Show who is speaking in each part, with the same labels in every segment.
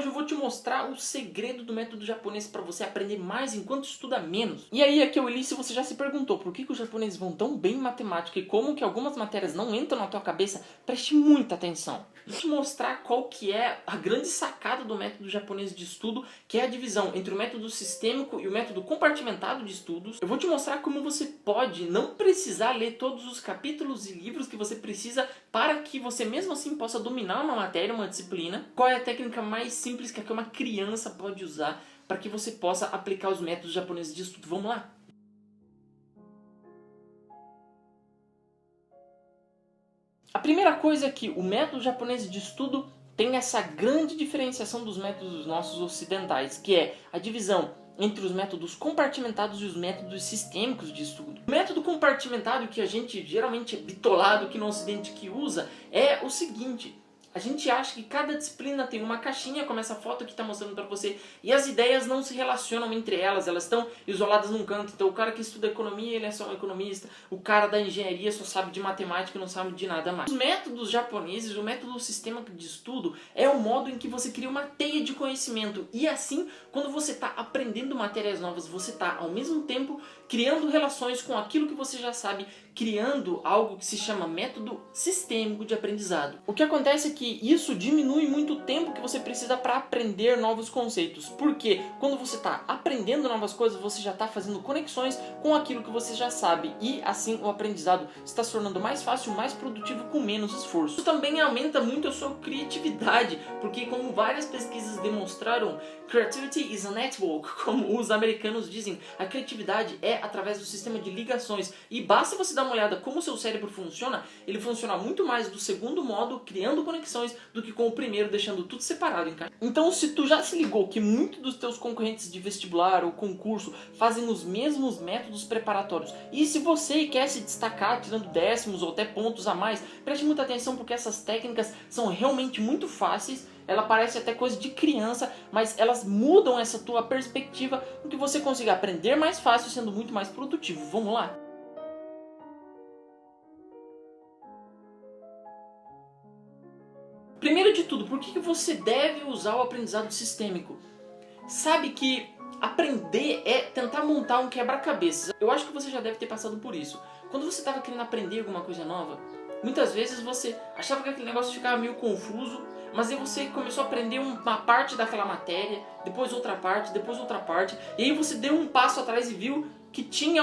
Speaker 1: hoje eu vou te mostrar o segredo do método japonês para você aprender mais enquanto estuda menos. E aí, aqui é o Eli, se você já se perguntou por que os japoneses vão tão bem em matemática e como que algumas matérias não entram na tua cabeça, preste muita atenção. Vou te mostrar qual que é a grande sacada do método japonês de estudo, que é a divisão entre o método sistêmico e o método compartimentado de estudos. Eu vou te mostrar como você pode não precisar ler todos os capítulos e livros que você precisa para que você mesmo assim possa dominar uma matéria, uma disciplina. Qual é a técnica mais simples que uma criança pode usar para que você possa aplicar os métodos japoneses de estudo. Vamos lá? A primeira coisa é que o método japonês de estudo tem essa grande diferenciação dos métodos nossos ocidentais, que é a divisão entre os métodos compartimentados e os métodos sistêmicos de estudo. O método compartimentado, que a gente geralmente é bitolado aqui no ocidente que usa, é o seguinte: a gente acha que cada disciplina tem uma caixinha, como essa foto que está mostrando para você, e as ideias não se relacionam entre elas, elas estão isoladas num canto. Então o cara que estuda economia, ele é só um economista, o cara da engenharia só sabe de matemática e não sabe de nada mais. Os métodos japoneses, o método sistêmico de estudo, é o modo em que você cria uma teia de conhecimento, e assim, quando você está aprendendo matérias novas, você está ao mesmo tempo criando relações com aquilo que você já sabe, criando algo que se chama método sistêmico de aprendizado. O que acontece é que isso diminui muito o tempo que você precisa para aprender novos conceitos. Porque quando você está aprendendo novas coisas, você já está fazendo conexões com aquilo que você já sabe. E assim o aprendizado está se tornando mais fácil, mais produtivo, com menos esforço. Isso também aumenta muito a sua criatividade. Porque como várias pesquisas demonstraram, creativity is a network, como os americanos dizem. A criatividade é através do sistema de ligações. E basta você dar uma olhada como o seu cérebro funciona, ele funciona muito mais do segundo modo, criando conexões, do que com o primeiro, deixando tudo separado em casa. Então, se tu já se ligou que muitos dos teus concorrentes de vestibular ou concurso fazem os mesmos métodos preparatórios, e se você quer se destacar tirando décimos ou até pontos a mais, preste muita atenção, porque essas técnicas são realmente muito fáceis. Ela parece até coisa de criança, mas elas mudam essa tua perspectiva, para que você consiga aprender mais fácil, sendo muito mais produtivo. Vamos lá? Primeiro de tudo, por que você deve usar o aprendizado sistêmico? Sabe que aprender é tentar montar um quebra-cabeças. Eu acho que você já deve ter passado por isso. Quando você estava querendo aprender alguma coisa nova, muitas vezes você achava que aquele negócio ficava meio confuso, mas aí você começou a aprender uma parte daquela matéria, depois outra parte, e aí você deu um passo atrás e viu que tinha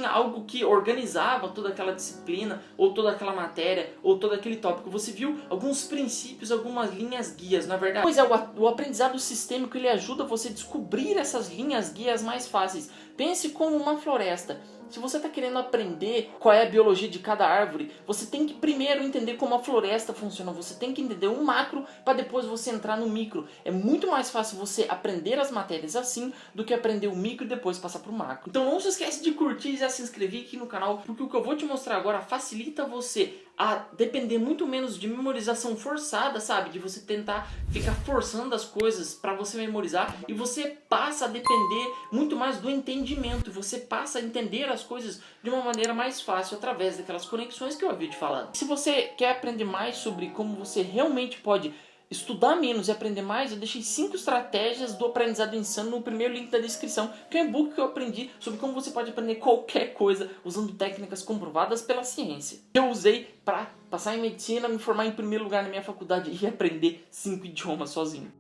Speaker 1: algo que organizava toda aquela disciplina, ou toda aquela matéria, ou todo aquele tópico. Você viu alguns princípios, algumas linhas guias, na verdade. Pois é, o aprendizado sistêmico, ele ajuda você a descobrir essas linhas guias mais fáceis. Pense como uma floresta. Se você está querendo aprender qual é a biologia de cada árvore, você tem que primeiro entender como a floresta funciona. Você tem que entender o macro para depois você entrar no micro. É muito mais fácil você aprender as matérias assim do que aprender o micro e depois passar para o macro. Então não se esquece de curtir e já se inscrever aqui no canal, porque o que eu vou te mostrar agora facilita você a depender muito menos de memorização forçada, sabe? De você tentar ficar forçando as coisas para você memorizar, e você passa a depender muito mais do entendimento. Você passa a entender as coisas de uma maneira mais fácil através daquelas conexões que eu havia te falado. Se você quer aprender mais sobre como você realmente pode estudar menos e aprender mais, eu deixei 5 estratégias do aprendizado insano no primeiro link da descrição, que é um e-book que eu aprendi sobre como você pode aprender qualquer coisa usando técnicas comprovadas pela ciência. Eu usei para passar em medicina, me formar em primeiro lugar na minha faculdade e aprender 5 idiomas sozinho.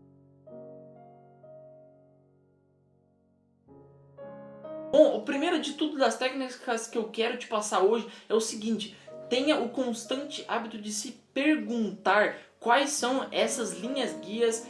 Speaker 1: Bom, o primeiro de tudo das técnicas que eu quero te passar hoje é o seguinte: tenha o constante hábito de se perguntar quais são essas linhas guias,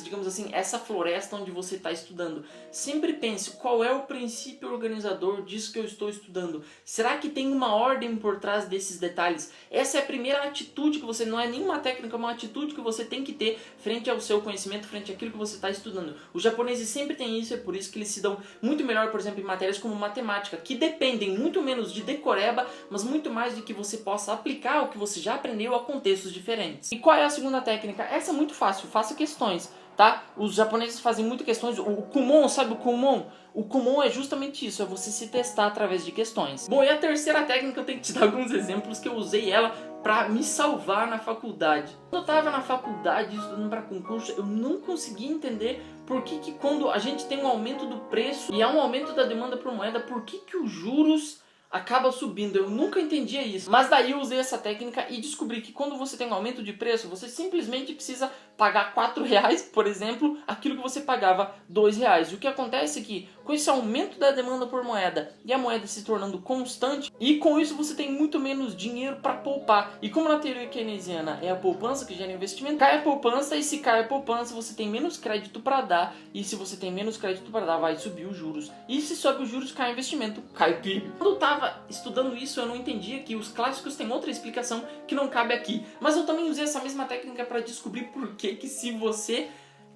Speaker 1: digamos assim, essa floresta onde você está estudando. Sempre pense, qual é o princípio organizador disso que eu estou estudando? Será que tem uma ordem por trás desses detalhes? Essa é a primeira atitude que você, não é nenhuma técnica, é uma atitude que você tem que ter frente ao seu conhecimento, frente àquilo que você está estudando. Os japoneses sempre têm isso, é por isso que eles se dão muito melhor, por exemplo, em matérias como matemática, que dependem muito menos de decoreba, mas muito mais de que você possa aplicar o que você já aprendeu a contextos diferentes. E qual é a segunda técnica? Essa é muito fácil, faça questões, tá? Os japoneses fazem muito questões. O Kumon, sabe o Kumon? O Kumon é justamente isso, é você se testar através de questões. Bom, e a terceira técnica, eu tenho que te dar alguns exemplos que eu usei ela para me salvar na faculdade. Quando eu estava na faculdade estudando para concurso, eu não conseguia entender por que quando a gente tem um aumento do preço e há um aumento da demanda por moeda, por que os juros acaba subindo. Eu nunca entendia isso. Mas daí eu usei essa técnica e descobri que quando você tem um aumento de preço, você simplesmente precisa pagar R$4, por exemplo, aquilo que você pagava R$2. E o que acontece é que com esse aumento da demanda por moeda e a moeda se tornando constante, e com isso você tem muito menos dinheiro para poupar. E como na teoria keynesiana é a poupança que gera investimento, cai a poupança, e se cai a poupança você tem menos crédito para dar, e se você tem menos crédito para dar, vai subir os juros. E se sobe os juros, cai o investimento, cai o PIB. Quando eu estava estudando isso, eu não entendia que os clássicos têm outra explicação que não cabe aqui. Mas eu também usei essa mesma técnica para descobrir por que se você,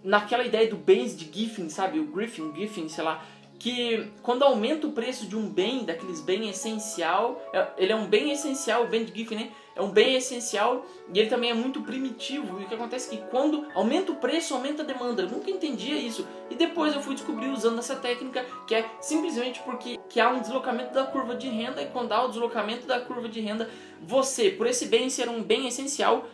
Speaker 1: naquela ideia do bens de Giffen, sabe, o Giffen, sei lá, que quando aumenta o preço de um bem, daqueles bem essencial, ele é um bem essencial, o bem de Giffen, né? É um bem essencial e ele também é muito primitivo. E o que acontece é que quando aumenta o preço, aumenta a demanda. Eu nunca entendia isso. E depois eu fui descobrir usando essa técnica, que é simplesmente porque há um deslocamento da curva de renda, e quando há o deslocamento da curva de renda, você, por esse bem ser um bem essencial,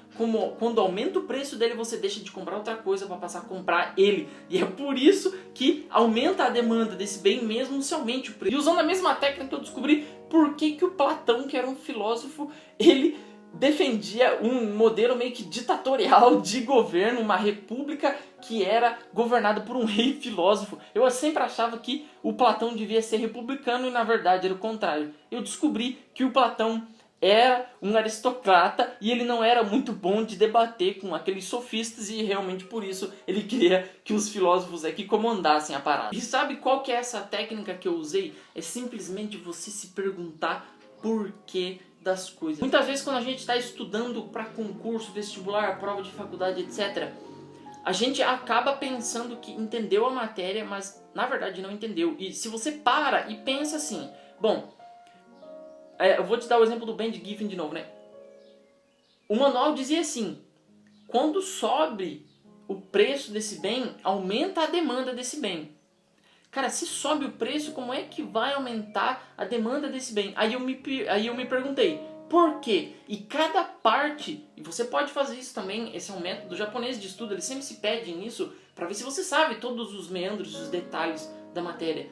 Speaker 1: quando aumenta o preço dele, você deixa de comprar outra coisa para passar a comprar ele. E é por isso que aumenta a demanda desse bem mesmo se aumente o preço. E usando a mesma técnica eu descobri por que o Platão, que era um filósofo, ele defendia um modelo meio que ditatorial de governo, uma república que era governada por um rei filósofo. Eu sempre achava que o Platão devia ser republicano e na verdade era o contrário. Eu descobri que o Platão era um aristocrata e ele não era muito bom de debater com aqueles sofistas, e realmente por isso ele queria que os filósofos aqui comandassem a parada. E sabe qual que é essa técnica que eu usei? É simplesmente você se perguntar por que das coisas. Muitas vezes quando a gente está estudando para concurso, vestibular, prova de faculdade, etc., a gente acaba pensando que entendeu a matéria, mas na verdade não entendeu. E se você para e pensa assim, bom, eu vou te dar o exemplo do bem de Giffen de novo, né? O manual dizia assim, quando sobe o preço desse bem, aumenta a demanda desse bem. Cara, se sobe o preço, como é que vai aumentar a demanda desse bem? Aí eu me perguntei, por quê? E cada parte, e você pode fazer isso também, esse é um método japonês de estudo, eles sempre se pedem isso para ver se você sabe todos os meandros, os detalhes da matéria.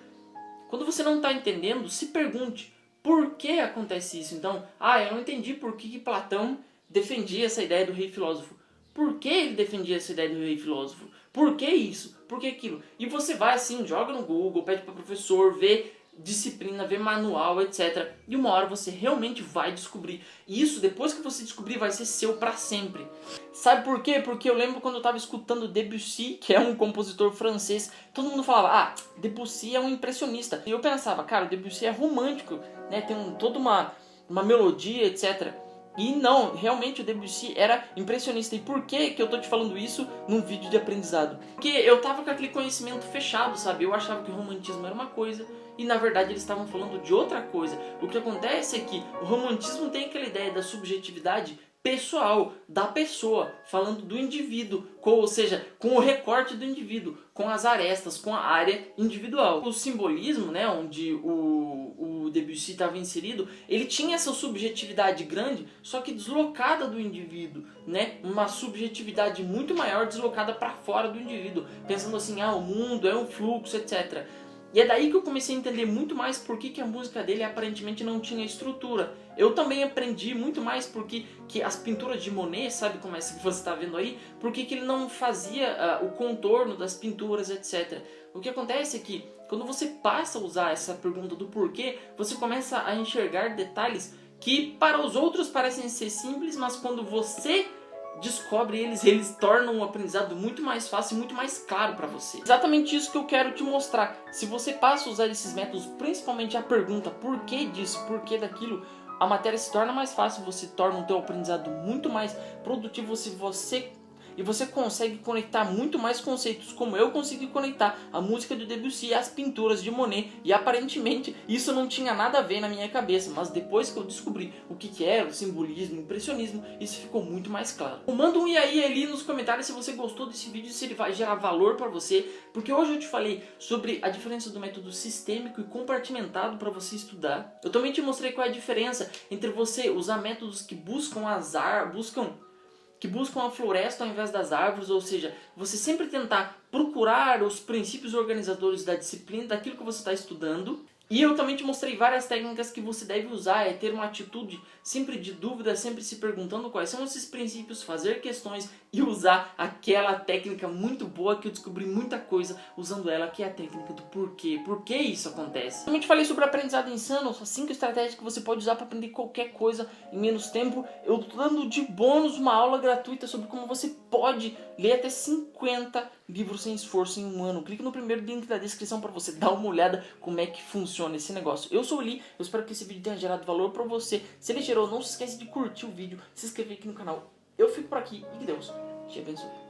Speaker 1: Quando você não está entendendo, se pergunte, por que acontece isso? Então, eu não entendi por que Platão defendia essa ideia do rei filósofo. Por que ele defendia essa ideia do rei filósofo? Por que isso? Por que aquilo? E você vai assim, joga no Google, pede para o professor, vê disciplina, vê manual, etc. E uma hora você realmente vai descobrir. E isso, depois que você descobrir, vai ser seu para sempre. Sabe por quê? Porque eu lembro quando eu estava escutando Debussy, que é um compositor francês, todo mundo falava, Debussy é um impressionista. E eu pensava, cara, o Debussy é romântico, né? Tem toda uma melodia, etc. E não, realmente o Debussy era impressionista. E por que eu tô te falando isso num vídeo de aprendizado? Porque eu tava com aquele conhecimento fechado, sabe? Eu achava que o romantismo era uma coisa e na verdade eles estavam falando de outra coisa. O que acontece é que o romantismo tem aquela ideia da subjetividade pessoal, da pessoa, falando do indivíduo, ou seja, com o recorte do indivíduo, com as arestas, com a área individual. O simbolismo, né, onde o Debussy estava inserido, ele tinha essa subjetividade grande, só que deslocada do indivíduo, né, uma subjetividade muito maior deslocada para fora do indivíduo, pensando assim, o mundo é um fluxo, etc. E é daí que eu comecei a entender muito mais por que a música dele aparentemente não tinha estrutura. Eu também aprendi muito mais porque que as pinturas de Monet, sabe como é que você está vendo aí? Por que ele não fazia o contorno das pinturas, etc. O que acontece é que quando você passa a usar essa pergunta do porquê, você começa a enxergar detalhes que para os outros parecem ser simples, mas quando você descobre eles tornam o aprendizado muito mais fácil e muito mais claro para você. Exatamente isso que eu quero te mostrar. Se você passa a usar esses métodos, principalmente a pergunta por que disso, por que daquilo, a matéria se torna mais fácil, você torna o teu aprendizado muito mais produtivo se você e você consegue conectar muito mais conceitos, como eu consegui conectar a música de Debussy às pinturas de Monet, e aparentemente isso não tinha nada a ver na minha cabeça, mas depois que eu descobri o que era o simbolismo, o impressionismo, isso ficou muito mais claro. Manda um e aí ali nos comentários se você gostou desse vídeo, se ele vai gerar valor para você, porque hoje eu te falei sobre a diferença do método sistêmico e compartimentado para você estudar. Eu também te mostrei qual é a diferença entre você usar métodos que buscam a floresta ao invés das árvores, ou seja, você sempre tentar procurar os princípios organizadores da disciplina, daquilo que você está estudando. E eu também te mostrei várias técnicas que você deve usar, ter uma atitude sempre de dúvida, sempre se perguntando quais são esses princípios, fazer questões e usar aquela técnica muito boa que eu descobri muita coisa usando ela, que é a técnica do porquê. Por que isso acontece? Eu também te falei sobre aprendizado insano, são 5 estratégias que você pode usar para aprender qualquer coisa em menos tempo. Eu tô dando de bônus uma aula gratuita sobre como você pode ler até 50 livros sem esforço em um ano. Clique no primeiro link da descrição para você dar uma olhada como é que funciona esse negócio. Eu sou o Lee, eu espero que esse vídeo tenha gerado valor para você. Se ele gerou, não se esquece de curtir o vídeo, se inscrever aqui no canal. Eu fico por aqui e que Deus te abençoe.